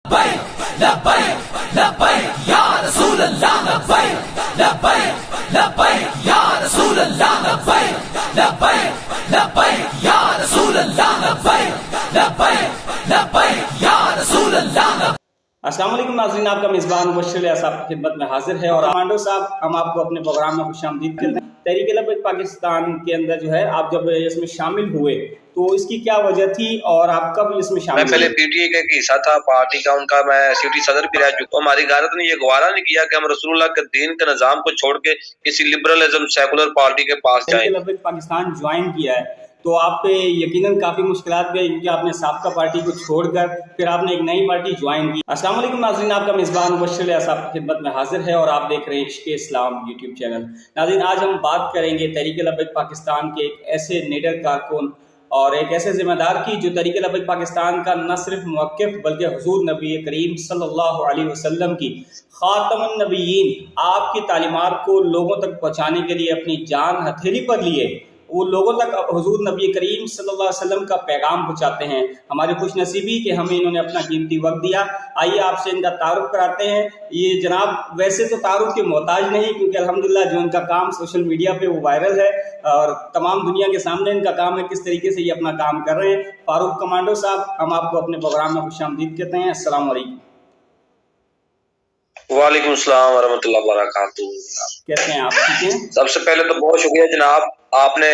لبیک لبیک لبیک یا رسول اللہ لبیک لبیک لبیک یا رسول اللہ لبیک لبیک لبیک یا رسول اللہ لبیک لبیک لبیک یا رسول اللہ. السلام علیکم ناظرین، آپ کا میزبان مبشر علیہ صاحب کی خدمت میں حاضر ہے اور کمانڈو صاحب ہم آپ کو اپنے پروگرام میں خوش آمدید کہتے ہیں. تحریک لبیک پاکستان کے اندر جو ہے آپ جب اس میں شامل ہوئے تو اس کی کیا وجہ تھی اور آپ کب اس میں شامل میں پہلے پی ٹی اے کا حصہ تھا پارٹی کا، ان کا میں سیوٹی صدر بھی رہ چکا ہوں. ہماری غیرت نے یہ گوارا نہیں کیا کہ ہم رسول اللہ کے دین کے نظام کو چھوڑ کے کسی لبرلزم سیکولر پارٹی کے پاس جائیں. تحریک لبیک پاکستان جوائن کیا ہے تو آپ پہ یقیناً کافی مشکلات بھی آئی کیونکہ آپ نے سابقہ پارٹی کو چھوڑ کر پھر آپ نے ایک نئی پارٹی جوائن کی. السلام علیکم ناظرین، آپ کا میزبان مبشر علیہ صاحب کی خدمت میں حاضر ہے اور آپ دیکھ رہے ہیں عشق اسلام یوٹیوب چینل. ناظرین، آج ہم بات کریں گے تحریک لبیک پاکستان کے ایک ایسے نیڈر کارکن اور ایک ایسے ذمہ دار کی جو تحریک لبیک پاکستان کا نہ صرف موقف بلکہ حضور نبی کریم صلی اللہ علیہ وسلم کی خاتم النبیین آپ کی تعلیمات کو لوگوں تک پہنچانے کے لیے اپنی جان ہتھیلی پر لیے وہ لوگوں تک حضور نبی کریم صلی اللہ علیہ وسلم کا پیغام پہنچاتے ہیں. ہماری خوش نصیبی کہ ہمیں انہوں نے اپنا قیمتی وقت دیا. آئیے آپ سے ان کا تعارف کراتے ہیں. یہ جناب ویسے تو تعارف کے محتاج نہیں کیونکہ الحمدللہ جو ان کا کام سوشل میڈیا پہ وہ وائرل ہے اور تمام دنیا کے سامنے ان کا کام ہے کس طریقے سے یہ اپنا کام کر رہے ہیں. فاروق کمانڈو صاحب ہم آپ کو اپنے پروگرام میں خوش آمدید کہتے ہیں. السلام علیکم. وعلیکم السلام ورحمۃ اللہ وبرکاتہ. کیسے ہیں آپ؟ ٹھیک ہیں؟ سب سے پہلے تو بہت شکریہ جناب، آپ نے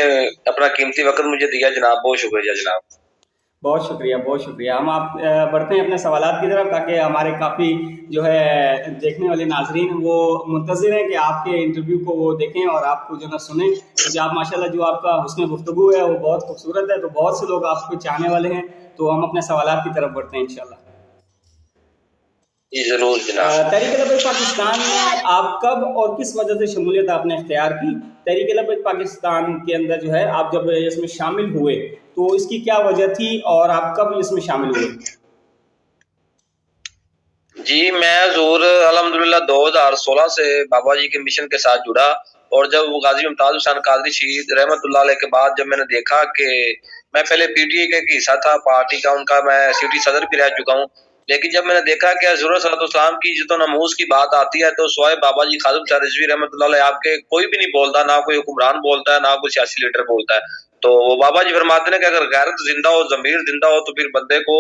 اپنا قیمتی وقت مجھے دیا جناب، بہت شکریہ جناب. بہت شکریہ بہت شکریہ. ہم آپ بڑھتے ہیں اپنے سوالات کی طرف تاکہ ہمارے کافی جو ہے دیکھنے والے ناظرین وہ منتظر ہیں کہ آپ کے انٹرویو کو وہ دیکھیں اور آپ کو جو ہے سنیں کیونکہ آپ ماشاءاللہ جو آپ کا حسن گفتگو ہے وہ بہت خوبصورت ہے تو بہت سے لوگ آپ کو چاہنے والے ہیں. تو ہم اپنے سوالات کی طرف بڑھتے ہیں انشاءاللہ. جی ضرور جناب. تحریک لبیک پاکستان میں آپ کب اور کس وجہ سے شمولیت آپ نے اختیار کی؟ تحریک لبیک پاکستان کے اندر جو ہے آپ جب اس میں شامل ہوئے تو اس کی کیا وجہ تھی اور آپ کب اس میں شامل ہوئے؟ جی میں حضور الحمدللہ 2016 سے بابا جی کے مشن کے ساتھ جڑا اور جب غازی ممتاز حسین قادری شہید رحمت اللہ علیہ کے بعد جب میں نے دیکھا کہ میں پہلے پی ٹی اے کا حصہ تھا پارٹی کا، ان کا میں سیوٹی صدر بھی رہ چکا ہوں، لیکن جب میں نے دیکھا کہ حضور صلی اللہ علیہ وسلم کی عزت و نموز کی بات آتی ہے تو سوائے بابا جی خادم شاہ رضوی رحمۃ اللہ علیہ آپ کے کوئی بھی نہیں بولتا، نہ کوئی حکمران بولتا ہے نہ کوئی سیاسی لیڈر بولتا ہے. تو وہ بابا جی فرماتے ہیں کہ اگر غیرت زندہ ہو، ضمیر زندہ ہو تو پھر بندے کو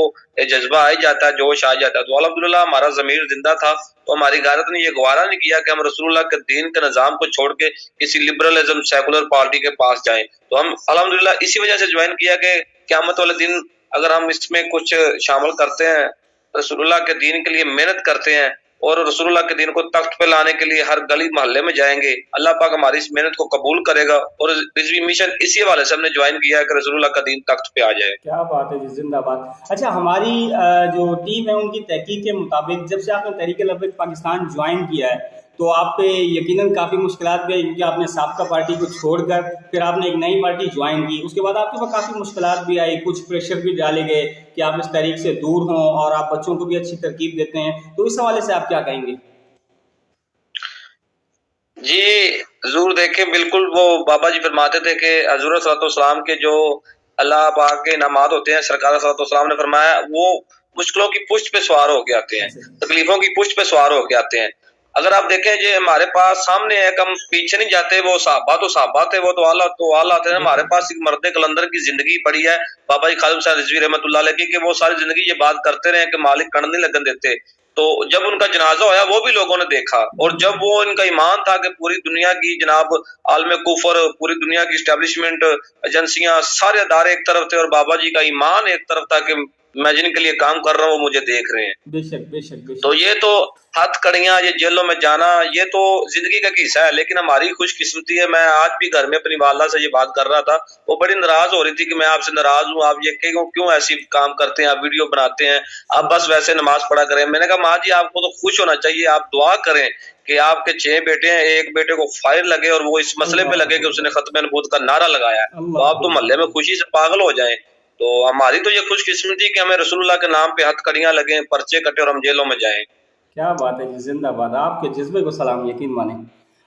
جذبہ آ جاتا ہے، جوش آ جاتا ہے. تو الحمدللہ ہمارا ضمیر زندہ تھا تو ہماری غیرت نے یہ گوارا نہیں کیا کہ ہم رسول اللہ کے دین کے نظام کو چھوڑ کے کسی لبرلزم سیکولر پارٹی کے پاس جائیں. تو ہم الحمدللہ اسی وجہ سے جوائن کیا کہ قیامت والے دن اگر ہم اس میں کچھ شامل کرتے ہیں، رسول اللہ کے دین کے لیے محنت کرتے ہیں اور رسول اللہ کے دین کو تخت پہ لانے کے لیے ہر گلی محلے میں جائیں گے، اللہ پاک ہماری اس محنت کو قبول کرے گا. اور رضوی مشن اسی حوالے سے ہم نے جوائن کیا ہے کہ رسول اللہ کا دین تخت پہ آ جائے. کیا بات ہے جی، زندہ باد. اچھا، ہماری جو ٹیم ہے ان کی تحقیق کے مطابق جب سے آپ نے تحریک لبیک پاکستان جوائن کیا ہے تو آپ پہ یقیناً کافی مشکلات بھی آئی کیونکہ آپ نے سابقہ پارٹی کو چھوڑ کر پھر آپ نے ایک نئی پارٹی جوائن کی. اس کے بعد آپ کے پاس کافی مشکلات بھی آئی، کچھ پریشر بھی ڈالے گئے کہ آپ اس تحریک سے دور ہوں اور آپ بچوں کو بھی اچھی ترکیب دیتے ہیں. تو اس حوالے سے آپ کیا کہیں گے؟ جی حضور دیکھیں، بالکل وہ بابا جی فرماتے تھے کہ حضور صلی اللہ علیہ وسلم کے جو اللہ پاک کے انعامات ہوتے ہیں، سرکار صلی اللہ علیہ وسلم نے فرمایا وہ مشکلوں کی پشت پہ سوار ہو کے آتے ہیں، تکلیفوں کی پشت پہ سوار ہو کے آتے ہیں. اگر آپ دیکھیں جی ہمارے پاس سامنے ہے، ہم پیچھے نہیں جاتے، وہ صحابہ تھے، وہ تو اعلیٰ تھے. ہمارے پاس ایک مرد کلندر کی زندگی پڑی ہے بابا جی خادم صاحب رضوی رحمۃ اللہ علیہ کی، کہ وہ ساری زندگی یہ بات کرتے رہے کہ مالک کڑ نہیں لگن دیتے. تو جب ان کا جنازہ ہویا وہ بھی لوگوں نے دیکھا اور جب وہ ان کا ایمان تھا کہ پوری دنیا کی جناب عالم کفر، پوری دنیا کی اسٹیبلشمنٹ ایجنسیاں سارے ادارے ایک طرف تھے اور بابا جی کا ایمان ایک طرف تھا کہ میں جن کے لیے کام کر رہا ہوں وہ مجھے دیکھ رہے ہیں. بے شک بے شک بے شک. تو یہ تو ہاتھ کڑیاں، یہ جیلوں میں جانا، یہ تو زندگی کا قصہ ہے. لیکن ہماری خوش قسمتی ہے، میں آج بھی گھر میں اپنی والدہ سے یہ بات کر رہا تھا، وہ بڑی ناراض ہو رہی تھی کہ میں آپ سے ناراض ہوں، آپ یہ کیوں ایسی کام کرتے ہیں، آپ ویڈیو بناتے ہیں، آپ بس ویسے نماز پڑھا کریں. میں نے کہا ماں جی آپ کو تو خوش ہونا چاہیے، آپ دعا کریں کہ آپ کے 6 بیٹے ہیں، ایک بیٹے کو فائر لگے اور وہ اس مسئلے پہ لگے کہ اس نے ختم نبوت کا نعرہ لگایا ہے، تو آپ تو محلے میں خوشی سے پاگل ہو جائیں. تو ہماری تو یہ خوش قسمتی کہ ہمیں رسول اللہ کے نام پہ ہتھ کڑیاں لگیں، پرچے کٹے اور ہم جیلوں میں جائیں. کیا بات ہے جی، زندہ باد. آپ کے جذبے کو سلام، یقین مانیں.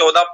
14,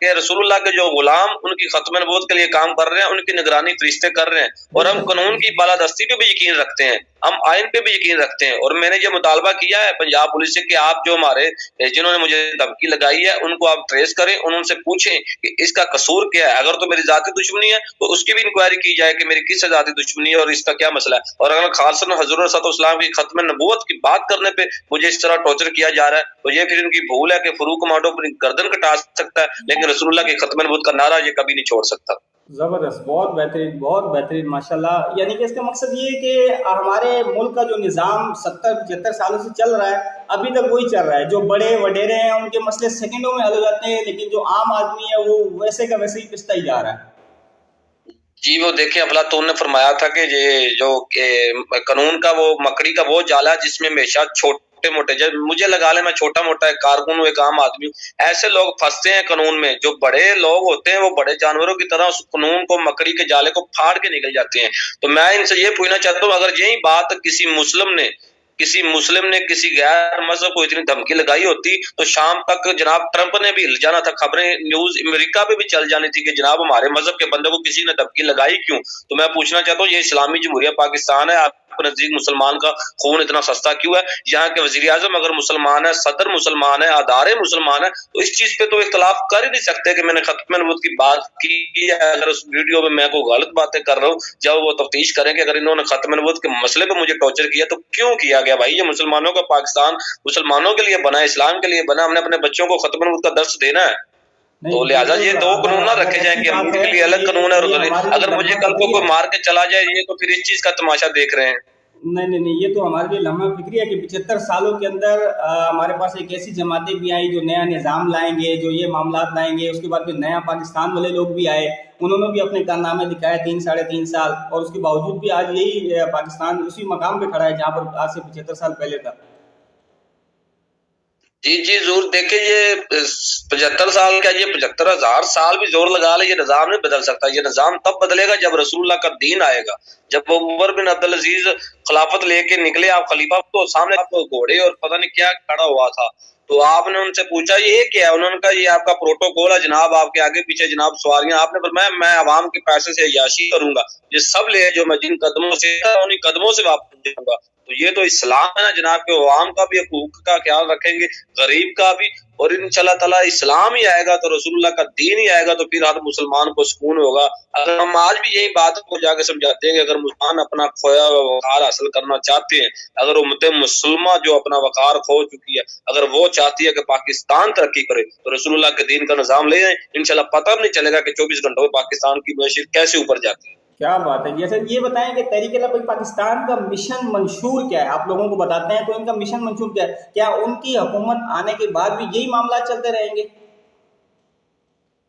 کہ رسول اللہ کے جو غلام ان کی ختم نبوت کے لیے کام کر رہے ہیں، ان کی نگرانی فرشتے کر رہے ہیں، اور ہم قانون کی بالادستی پہ بھی یقین رکھتے ہیں، ہم آئین پہ بھی یقین رکھتے ہیں. اور میں نے یہ مطالبہ کیا ہے پنجاب پولیس سے کہ آپ جو ہمارے جنہوں نے مجھے دھمکی لگائی ہے ان کو آپ ٹریس کریں، ان سے پوچھیں کہ اس کا قصور کیا ہے. اگر تو میری ذاتی دشمنی ہے تو اس کی بھی انکوائری کی جائے کہ میری کس سے ذاتی دشمنی ہے اور اس کا کیا مسئلہ ہے. اور اگر خالصاً حضور صلی اللہ علیہ وسلم کی ختم نبوت کی بات کرنے پہ مجھے اس طرح ٹارچر کیا جا رہا ہے تو یہ پھر ان کی بھول ہے کہ فروخ کمانڈو اپنی گردن کٹا سکتا ہے لیکن رسول اللہ کی ختم نبوت کا نعرہ یہ کبھی نہیں چھوڑ سکتا. زبردست، بہت بہترین ماشاءاللہ. یعنی کہ اس کا مقصد یہ ہے کہ ہمارے ملک کا جو نظام 70-75 سالوں سے چل رہا ہے ابھی تک وہی چل رہا ہے. جو بڑے وڈیرے ہیں ان کے مسئلے سیکنڈوں میں حل ہو جاتے ہیں، لیکن جو عام آدمی ہے وہ ویسے کا ویسے ہی پستا ہی جا رہا ہے. جی وہ دیکھیں افلاطون نے فرمایا تھا کہ یہ جو قانون کا وہ مکڑی کا وہ جالا ہے جس میں ہمیشہ چھوٹے موٹے، جب مجھے لگا لے میں چھوٹا موٹا ایک کارکن ہوں، ایک عام آدمی ہوں، ایسے لوگ پھنستے ہیں قانون میں. جو بڑے لوگ ہوتے ہیں وہ بڑے جانوروں کی طرح اس قانون کو، مکڑی کے جالے کو پھاڑ کے نکل جاتے ہیں. تو میں ان سے یہ پوچھنا چاہتا ہوں اگر یہی بات کسی مسلم نے کسی غیر مذہب کو اتنی دھمکی لگائی ہوتی تو شام تک جناب ٹرمپ نے بھی ہل جانا تھا، خبریں نیوز امریکہ پہ بھی چل جانی تھی کہ جناب ہمارے مذہب کے بندے کو کسی نے دھمکی لگائی کیوں. تو میں پوچھنا چاہتا ہوں یہ اسلامی جمہوریہ پاکستان ہے، آپ کے نزدیک مسلمان کا خون اتنا سستا کیوں ہے؟ یہاں کے وزیر اعظم اگر مسلمان ہے، صدر مسلمان ہے، ادارے مسلمان ہے، تو اس چیز پہ تو اختلاف کر ہی نہیں سکتے کہ میں نے ختم نبوت کی بات کی ہے. اگر اس ویڈیو میں میں کوئی غلط باتیں کر رہا ہوں، جب وہ تفتیش کریں کہ اگر انہوں نے ختم نبوت کے مسئلے پہ مجھے ٹارچر کیا تو کیوں کیا گیا؟ بھائی یہ مسلمانوں کا پاکستان مسلمانوں کے لیے بنا ہے، اسلام کے لیے بنا، ہم نے اپنے بچوں کو ختم نبوت کا درس دینا ہے. تو لہٰذا یہ دو قانون نہ رکھے جائیں کہ ملک کے لیے الگ قانون ہے اور اگر مجھے کل کو کوئی مار کے چلا جائے یہ تو پھر اس چیز کا تماشا دیکھ رہے ہیں. نہیں، یہ تو ہمارے لیے لمحہ فکری ہے کہ 75 سالوں کے اندر ہمارے پاس ایک ایسی جماعتیں بھی آئیں جو نیا نظام لائیں گے، جو یہ معاملات لائیں گے. اس کے بعد پھر نیا پاکستان والے لوگ بھی آئے، انہوں نے بھی اپنے کارنامے دکھائے 3-3.5 سال، اور اس کے باوجود بھی آج یہی پاکستان اسی مقام پہ کھڑا ہے جہاں پر آج سے 75 سال پہلے تھا. جی ضرور. دیکھیں یہ 75 سال کا، یہ 75,000 سال بھی زور لگا لے یہ نظام نہیں بدل سکتا. یہ نظام تب بدلے گا جب رسول اللہ کا دین آئے گا. جب وہ عمر بن عبدالعزیز خلافت لے کے نکلے، آپ خلیفہ، تو سامنے آپ گھوڑے اور پتہ نہیں کیا کھڑا ہوا تھا، تو آپ نے ان سے پوچھا یہ کیا ہے؟ انہوں نے کہا یہ آپ کا پروٹوکول ہے جناب، آپ کے آگے پیچھے جناب سواریاں. آپ نے فرمایا میں عوام کے پیسے سے عیاشی کروں گا، یہ سب لے جو میں جن قدموں سے انہیں قدموں سے واپس جاؤں گا. تو یہ تو اسلام ہے نا جناب کہ عوام کا بھی حقوق کا خیال رکھیں گے، غریب کا بھی، اور انشاءاللہ تعالیٰ اسلام ہی آئے گا تو رسول اللہ کا دین ہی آئے گا تو پھر ہر مسلمان کو سکون ہوگا. اگر ہم آج بھی یہی بات کو جا کے سمجھاتے ہیں کہ اگر مسلمان اپنا کھویا ہوا وقار حاصل کرنا چاہتے ہیں، اگر امت مسلمہ جو اپنا وقار کھو چکی ہے اگر وہ چاہتی ہے کہ پاکستان ترقی کرے تو رسول اللہ کے دین کا نظام لے آئیں، انشاءاللہ پتہ بھی نہیں چلے گا کہ 24 گھنٹوں میں پاکستان کی معیشت کیسے اوپر جاتی ہے. کیا بات ہے. جیسے یہ بتائیں کہ تحریک لبیک پاکستان کا مشن منشور کیا ہے؟ آپ لوگوں کو بتاتے ہیں تو ان کا مشن منشور کیا ہے؟ کیا ان کی حکومت آنے کے بعد بھی یہی معاملات چلتے رہیں گے؟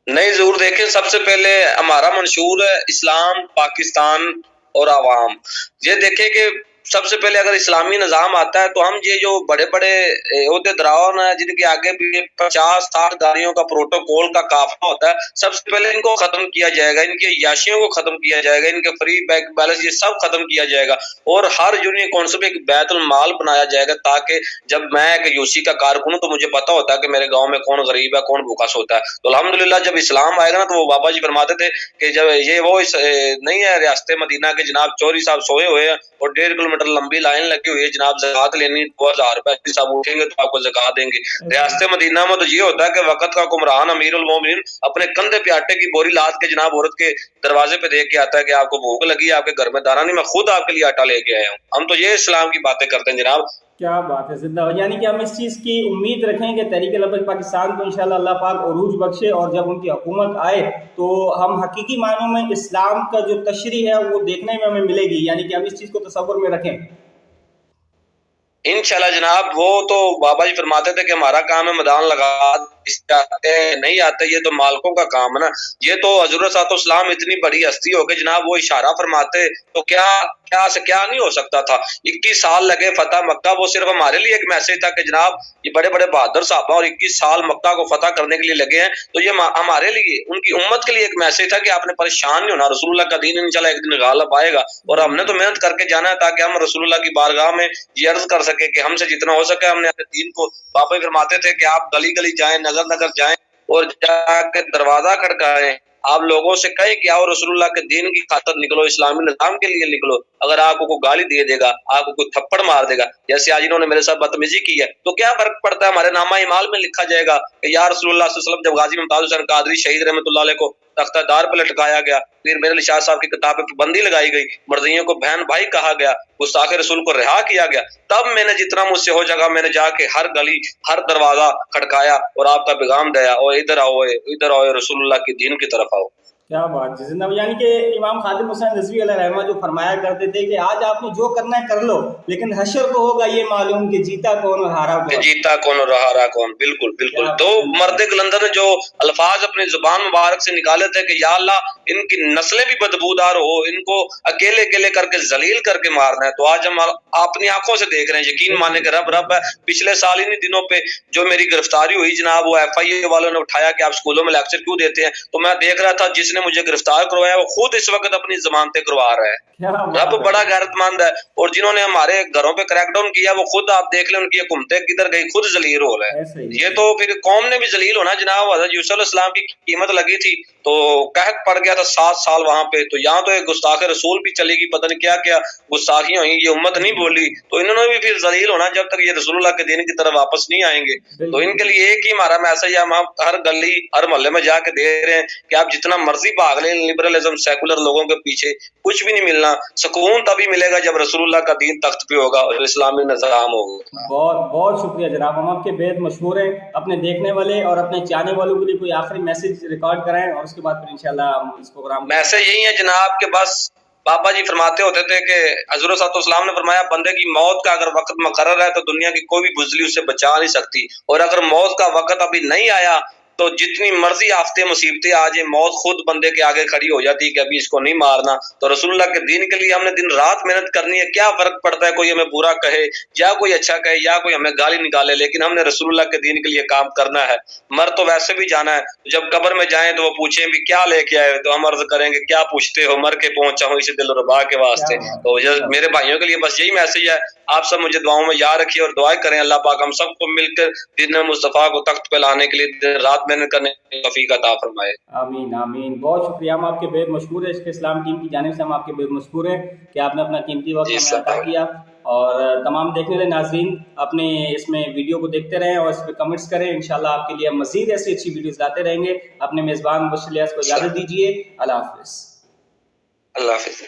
نہیں ضرور. دیکھیں سب سے پہلے ہمارا منشور ہے اسلام، پاکستان اور عوام. یہ دیکھیں کہ سب سے پہلے اگر اسلامی نظام آتا ہے تو ہم یہ جو بڑے بڑے عہدے دراؤں ہیں جن کے آگے بھی 50-60 گاڑیوں کا پروٹوکول کا قافلہ ہوتا ہے، سب سے پہلے ان کو ختم کیا جائے گا، ان کے عیاشیوں کو ختم کیا جائے گا، ان کے فری بینک بیلنس یہ سب ختم کیا جائے گا، اور ہر یونین کونسل میں ایک بیت المال بنایا جائے گا تاکہ جب میں ایک یوسی کا کارکن ہوں تو مجھے پتا ہوتا ہے کہ میرے گاؤں میں کون غریب ہے، کون بھوکا سوتا ہے. تو الحمدللہ جب اسلام آئے گا نا تو وہ بابا جی فرماتے تھے کہ جب یہ وہ نہیں ہے ریاست مدینہ کے جناب چوری صاحب سوئے ہوئے ہیں اور 1.5 کلومیٹر لمبی لائن لگی ہوئی ہے جناب زکات لینی 2000 روپے صاحب اٹھیں گے تو آپ کو زکات دیں گے. ریاست مدینہ میں تو یہ ہوتا ہے کہ وقت کا حکمران امیر المومنین اپنے کندھے پہ آٹے کی بوری لاد کے جناب عورت کے دروازے پہ دیکھ کے آتا ہے کہ آپ کو بھوک لگی ہے، آپ کے گھر میں دانا نہیں، میں خود آپ کے لیے آٹا لے کے آیا ہوں. ہم تو یہ اسلام کی باتیں کرتے ہیں جناب. کیا بات ہے زندہ. یعنی کہ ہم اس چیز کی امید رکھیں کہ تحریک لبیک پاکستان کو انشاءاللہ اللہ پاک عروج بخشے، اور جب ان کی حکومت آئے تو ہم حقیقی معنوں میں اسلام کا جو تشریح ہے وہ دیکھنے میں ہمیں ملے گی. یعنی کہ ہم اس چیز کو تصور میں رکھیں انشاءاللہ جناب. وہ تو بابا جی فرماتے تھے کہ ہمارا کام ہے میدان لگا آتے نہیں آتے، یہ تو مالکوں کا کام ہے نا. یہ تو حضرت صاحب اسلام اتنی بڑی ہستی ہو کہ جناب وہ اشارہ فرماتے تو کیا نہیں ہو سکتا تھا. 21 سال لگے فتح مکہ، وہ صرف ہمارے لیے ایک میسج تھا کہ جناب یہ بڑے بڑے بہادر صحابہ اور 21 سال مکہ کو فتح کرنے کے لیے لگے ہیں، تو یہ ہمارے لیے ان کی امت کے لیے ایک میسج تھا کہ آپ نے پریشان نہیں ہونا، رسول اللہ کا دین انشاءاللہ ایک دن غالب آئے گا. اور ہم نے تو محنت کر کے جانا ہے تاکہ ہم رسول اللہ کی بارگاہ میں یہ عرض کر سکے کہ ہم سے جتنا ہو سکے ہم نے اپنے دین کو. پاپا فرماتے تھے کہ آپ گلی گلی جائیں، نگر نگر جائیں، اور جا کے دروازہ کھڑکائیں, آپ لوگوں سے کہیں کہ آؤ رسول اللہ کے دین کی خاطر نکلو, اسلامی نظام کے لیے نکلو. اگر آپ کو کوئی گالی دے دے گا, آپ کو کوئی تھپڑ مار دے گا, جیسے آج انہوں نے میرے ساتھ بدتمیزی کی ہے, تو کیا فرق پڑتا ہے؟ ہمارے نامہ اعمال میں لکھا جائے گا کہ یا رسول اللہ صلی اللہ علیہ وسلم جب غازی ممتاز حسین قادری شہید رحمۃ اللہ علیہ کو تختہ دار پہ لٹکایا گیا, پھر میرے علی شاہ صاحب کی کتاب پہ پابندی لگائی گئی, مرضیوں کو بہن بھائی کہا گیا, گستاخ رسول کو رہا کیا گیا, تب میں نے جتنا مجھ سے ہو جگہ میں نے جا کے ہر گلی ہر دروازہ کھڑکایا اور آپ کا پیغام دیا, اور ادھر آؤ رسول اللہ کے دین کی طرف آؤ. کیا بات جی زندہ. یعنی کہ امام خادم حسین رضوی علیہ رحمہ جو فرمایا کرتے تھے کہ آج آپ نے جو کرنا ہے کر لو, لیکن حشر کو ہوگا یہ معلوم کہ جیتا کون اور ہارا کون. جیتا کون اور ہارا کون. بالکل بالکل. تو مرد کلندر نے جو الفاظ اپنی زبان مبارک سے نکالے تھے کہ یا اللہ ان کی نسلیں بھی بدبودار ہو, ان کو اکیلے اکیلے کر کے ذلیل کر کے مارنا ہے, تو آج ہم اپنی آنکھوں سے دیکھ رہے ہیں, یقین مانے کہ رب ہے. پچھلے سال انہی دنوں پہ جو میری گرفتاری ہوئی جناب, وہ ایف آئی اے والوں نے اٹھایا کہ آپ اسکولوں میں لیکچر کیوں دیتے ہیں, تو میں دیکھ رہا تھا جس نے مجھے گرفتار کروایا وہ خود اس وقت اپنی ضمانتیں کروا رہا ہے. رب بڑا غیرت مند ہے, اور جنہوں نے ہمارے گھروں پہ کریک ڈاؤن کیا وہ خود آپ دیکھ لیں ان کی حکومتیں کدھر گئی, خود ذلیل ہو رہے ہیں. یہ تو پھر قوم نے بھی ذلیل ہونا جناب. حضرت یوسف علیہ السلام کی قیمت لگی تھی تو قحط پڑ گیا تھا 7 سال وہاں پہ, تو یہاں تو ایک گستاخ رسول بھی چلے گی, پتہ نہیں کیا کیا گستاخیاں ہوئی, یہ امت نہیں بولی, تو انہوں نے بھی پھر ذلیل ہونا جب تک یہ رسول اللہ کے دین کی طرف واپس نہیں آئیں گے. تو ان کے لیے ایک ہی ہمارا میسج ہے, ہم ہر گلی ہر محلے میں جا کے دے رہے ہیں کہ آپ جتنا مرضی بھاگ لیں لبرلزم سیکولر لوگوں کے پیچھے, کچھ بھی نہیں ملنا. سکون تبھی ملے گا جب رسول اللہ کا دین تخت پہ ہوگا اور اسلامی نظام ہوگا. بہت بہت شکریہ جناب, ہم آپ کے بےحد مشہور ہیں. اپنے دیکھنے والے اور اپنے چاہنے والوں کے لیے کوئی آخری میسج ریکارڈ کرائیں, اور اس کے بعد پھر انشاءاللہ ہم اس پروگرام میسج یہی ہے جناب کہ بس بابا جی فرماتے ہوتے تھے کہ حضور صلی اللہ علیہ وسلم نے فرمایا بندے کی موت کا اگر وقت مقرر ہے تو دنیا کی کوئی بھی بزدلی اسے بچا نہیں سکتی, اور اگر موت کا وقت ابھی نہیں آیا تو جتنی مرضی آفتیں مصیبتیں آ جائیں, موت خود بندے کے آگے کھڑی ہو جاتی ہے کہ ابھی اس کو نہیں مارنا. تو رسول اللہ کے دین کے لیے ہم نے دن رات محنت کرنی ہے. کیا فرق پڑتا ہے کوئی ہمیں برا کہے یا کوئی اچھا کہے یا کوئی ہمیں گالی نکالے, لیکن ہم نے رسول اللہ کے دین کے لیے کام کرنا ہے. مر تو ویسے بھی جانا ہے, جب قبر میں جائیں تو وہ پوچھیں بھی کیا لے کے آئے, تو ہم عرض کریں گے کیا پوچھتے ہو, مر کے پہنچا ہوں اسی دل و ربا کے واسطے. تو میرے بھائیوں کے لیے بس یہی میسج ہے, آپ سب مجھے دعاؤں میں یاد رکھیے اور دعائیں کریں اللہ پاک ہم سب کو مل کر دین مصطفیٰ کو تخت پہ لانے کے لیے رات محنت کرنے کی توفیق عطا فرمائے. آمین آمین. بہت شکریہ, ہم آپ کے بےحد مشکور ہیں. عشق اسلام ٹیم کی جانب سے ہم آپ کے بےحد مشکور ہیں کہ آپ نے اپنا قیمتی وقت ہمیں عطا کیا. اور تمام دیکھنے والے ناظرین اپنے اس میں ویڈیو کو دیکھتے رہیں اور اس پہ کمنٹس کریں. انشاءاللہ آپ کے لیے ہم مزید ایسی اچھی ویڈیوز لاتے رہیں گے. اپنے میزبان مبشر الیاس کو اجازت دیجیے. اللہ حافظ. اللہ حافظ.